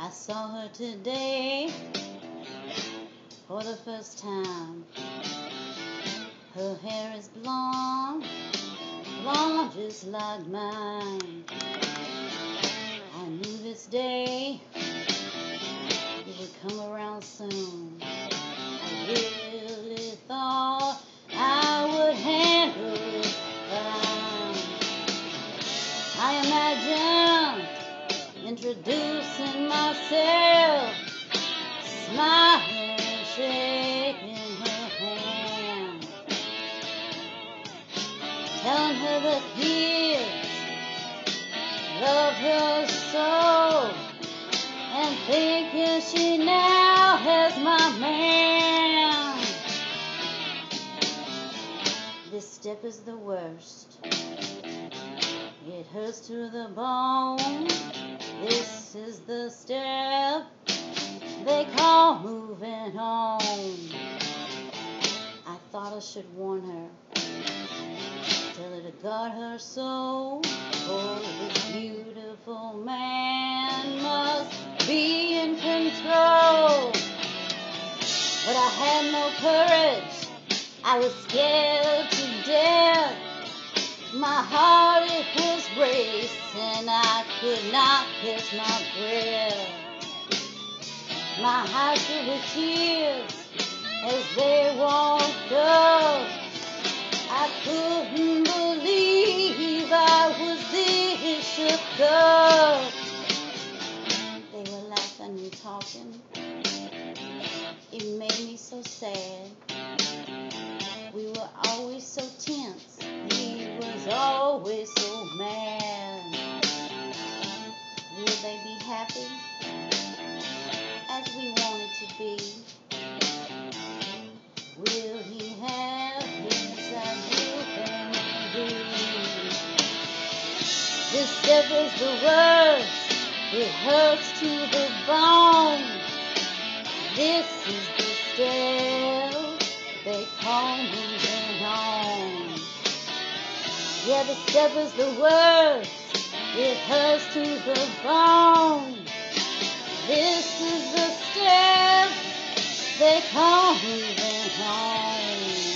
I saw her today for the first time. Her hair is blonde, blonde just like mine. I knew this day it would come around soon. I really thought I would handle it fine. I imagined introducing myself, smiling and shaking her hand, telling her the kids loved her so, and thinking she now has my man. This step is the worst. It hurts to the bone. This is the step they call moving on. I thought I should warn her, tell her to guard her soul, for this beautiful man must be in control. But I had no courage, I was scared to death. My heart, it was racing, I could not catch my breath. My eyes filled with tears as they walked up. I couldn't believe I was this shook up. They were laughing and talking. It made me so sad. We were always so tense. He was always so mad. Will they be happy as we wanted to be? Will he have his ideal family? This step is the worst. It hurts to the bone. This is the step they call moving on. Yeah, the step is the worst. It hurts to the bone. This is the step they call moving on.